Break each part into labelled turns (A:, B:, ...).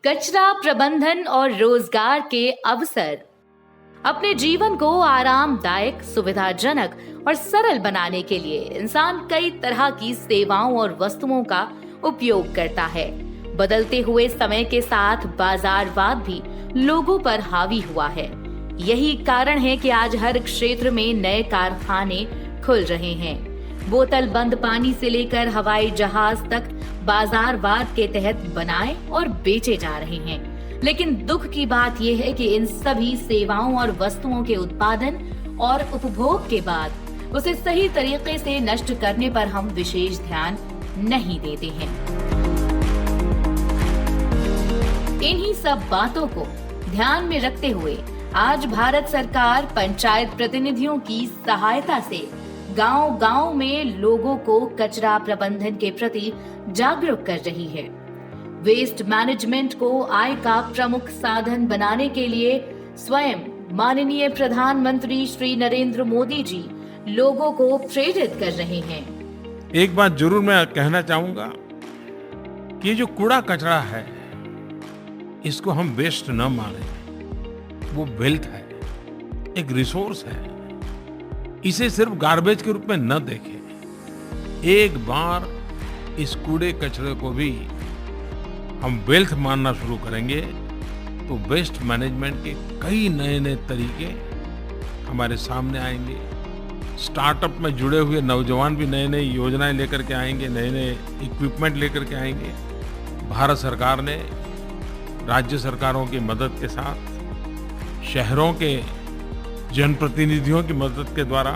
A: कचरा प्रबंधन और रोजगार के अवसर। अपने जीवन को आरामदायक, सुविधाजनक और सरल बनाने के लिए इंसान कई तरह की सेवाओं और वस्तुओं का उपयोग करता है। बदलते हुए समय के साथ बाजारवाद भी लोगों पर हावी हुआ है। यही कारण है कि आज हर क्षेत्र में नए कारखाने खुल रहे हैं। बोतल बंद पानी से लेकर हवाई जहाज तक बाजारवाद के तहत बनाए और बेचे जा रहे हैं। लेकिन दुख की बात यह है कि इन सभी सेवाओं और वस्तुओं के उत्पादन और उपभोग के बाद उसे सही तरीके से नष्ट करने पर हम विशेष ध्यान नहीं देते हैं। इन्हीं सब बातों को ध्यान में रखते हुए आज भारत सरकार पंचायत प्रतिनिधियों की सहायता से गांव-गांव में लोगों को कचरा प्रबंधन के प्रति जागरूक कर रही है। वेस्ट मैनेजमेंट को आय का प्रमुख साधन बनाने के लिए स्वयं माननीय प्रधानमंत्री श्री नरेंद्र मोदी जी लोगों को प्रेरित कर रहे हैं।
B: एक बात जरूर मैं कहना चाहूंगा कि ये जो कूड़ा कचरा है, इसको हम वेस्ट न माने। वो वेल्थ है, एक रिसोर्स है। इसे सिर्फ गार्बेज के रूप में न देखें। एक बार इस कूड़े कचरे को भी हम वेल्थ मानना शुरू करेंगे तो वेस्ट मैनेजमेंट के कई नए तरीके हमारे सामने आएंगे। स्टार्टअप में जुड़े हुए नौजवान भी नई योजनाएं लेकर के आएंगे, नए इक्विपमेंट लेकर के आएंगे। भारत सरकार ने राज्य सरकारों की मदद के साथ, शहरों के जनप्रतिनिधियों की मदद के द्वारा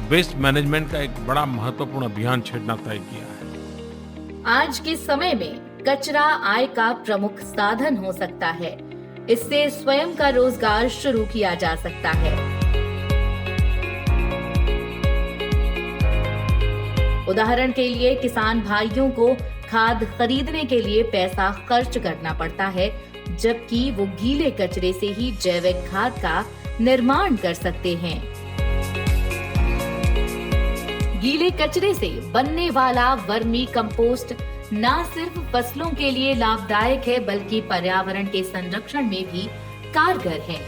B: वेस्ट मैनेजमेंट का एक बड़ा महत्वपूर्ण अभियान छेड़ना तय किया है।
A: आज के समय में कचरा आय का प्रमुख साधन हो सकता है। इससे स्वयं का रोजगार शुरू किया जा सकता है। उदाहरण के लिए किसान भाइयों को खाद खरीदने के लिए पैसा खर्च करना पड़ता है, जबकि वो गीले कचरे से ही जैविक खाद का निर्माण कर सकते हैं। गीले कचरे से बनने वाला वर्मी कंपोस्ट न सिर्फ फसलों के लिए लाभदायक है, बल्कि पर्यावरण के संरक्षण में भी कारगर है।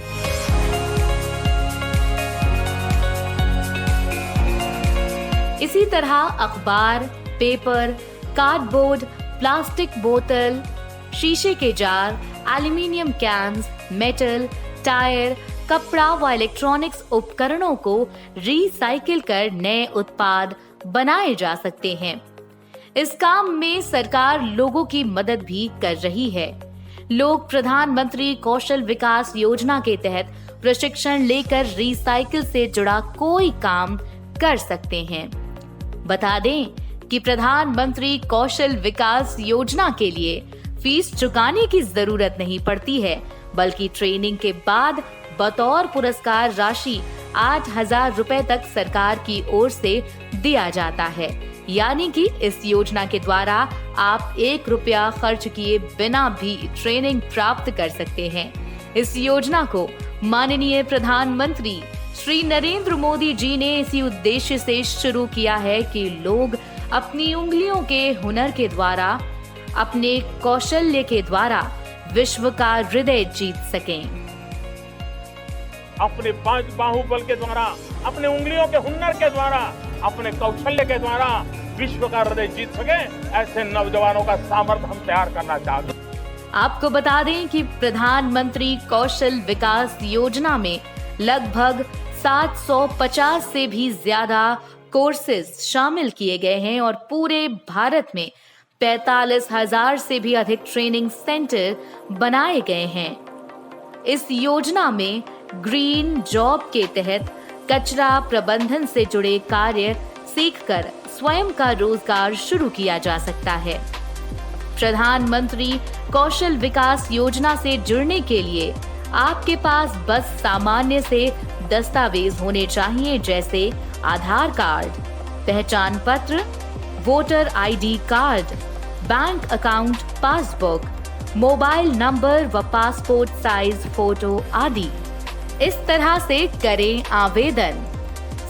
A: इसी तरह अखबार, पेपर, कार्डबोर्ड, प्लास्टिक बोतल, शीशे के jar, aluminium cans, metal, tyre, कपड़ा व इलेक्ट्रॉनिक्स उपकरणों को रिसाइकिल कर नए उत्पाद बनाए जा सकते हैं। इस काम में सरकार लोगों की मदद भी कर रही है। लोग प्रधानमंत्री कौशल विकास योजना के तहत प्रशिक्षण लेकर रिसाइकिल से जुड़ा कोई काम कर सकते हैं। बता दें कि प्रधानमंत्री कौशल विकास योजना के लिए फीस चुकाने की जरूरत नहीं पड़ती है, बल्कि ट्रेनिंग के बाद बतौर पुरस्कार राशि 8,000 रुपए तक सरकार की ओर से दिया जाता है। यानी कि इस योजना के द्वारा आप 1 रुपया खर्च किए बिना भी ट्रेनिंग प्राप्त कर सकते हैं। इस योजना को माननीय प्रधानमंत्री श्री नरेंद्र मोदी जी ने इसी उद्देश्य से शुरू किया है कि लोग अपनी उंगलियों के हुनर के द्वारा, अपने कौशल्य के द्वारा विश्व का हृदय जीत सकें।
C: अपने 5 बाहुबल के द्वारा, अपने उंगलियों के हुनर के द्वारा, अपने कौशल्य के द्वारा विश्व का हृदय जीत सके, ऐसे नौजवानों का सामर्थ्य हम तैयार करना चाहते हैं।
A: आपको बता दें कि प्रधानमंत्री कौशल विकास योजना में लगभग 750 से भी ज्यादा कोर्सेज शामिल किए गए हैं और पूरे भारत में 45,000 से भी अधिक ट्रेनिंग सेंटर बनाए गए हैं। इस योजना में ग्रीन जॉब के तहत कचरा प्रबंधन से जुड़े कार्य सीखकर स्वयं का रोजगार शुरू किया जा सकता है। प्रधानमंत्री कौशल विकास योजना से जुड़ने के लिए आपके पास बस सामान्य से दस्तावेज होने चाहिए, जैसे आधार कार्ड, पहचान पत्र, voter ID card, bank account passbook, mobile number व पासपोर्ट साइज फोटो आदि। इस तरह से करें आवेदन।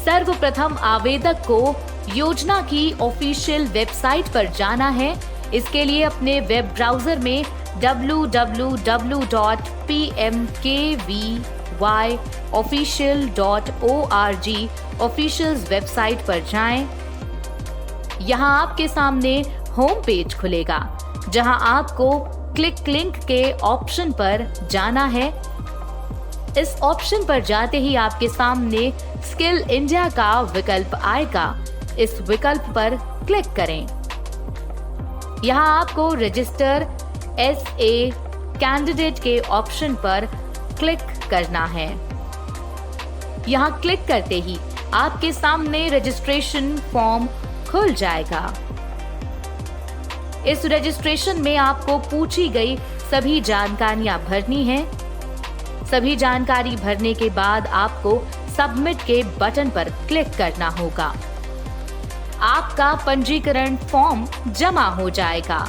A: सर्वप्रथम आवेदक को योजना की ऑफिशियल वेबसाइट पर जाना है। इसके लिए अपने वेब ब्राउजर में www.pmkvyofficial.org ऑफिशियल्स वेबसाइट पर जाएं। यहाँ आपके सामने होम पेज खुलेगा, जहां आपको क्लिक लिंक के ऑप्शन पर जाना है। इस ऑप्शन पर जाते ही आपके सामने स्किल इंडिया का विकल्प आएगा। इस विकल्प पर क्लिक करें। यहाँ आपको रजिस्टर SA कैंडिडेट के ऑप्शन पर क्लिक करना है। यहाँ क्लिक करते ही आपके सामने रजिस्ट्रेशन फॉर्म खुल जाएगा। इस रजिस्ट्रेशन में आपको पूछी गई सभी जानकारियां भरनी है। सभी जानकारी भरने के बाद आपको सबमिट के बटन पर क्लिक करना होगा। आपका पंजीकरण फॉर्म जमा हो जाएगा।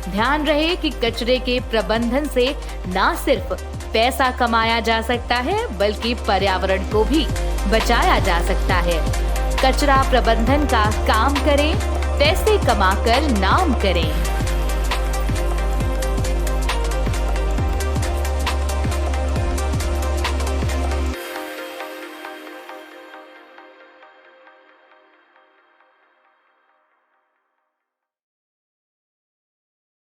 A: ध्यान रहे कि कचरे के प्रबंधन से न सिर्फ पैसा कमाया जा सकता है, बल्कि पर्यावरण को भी बचाया जा सकता है। कचरा प्रबंधन का काम करें, पैसे कमाकर नाम करें।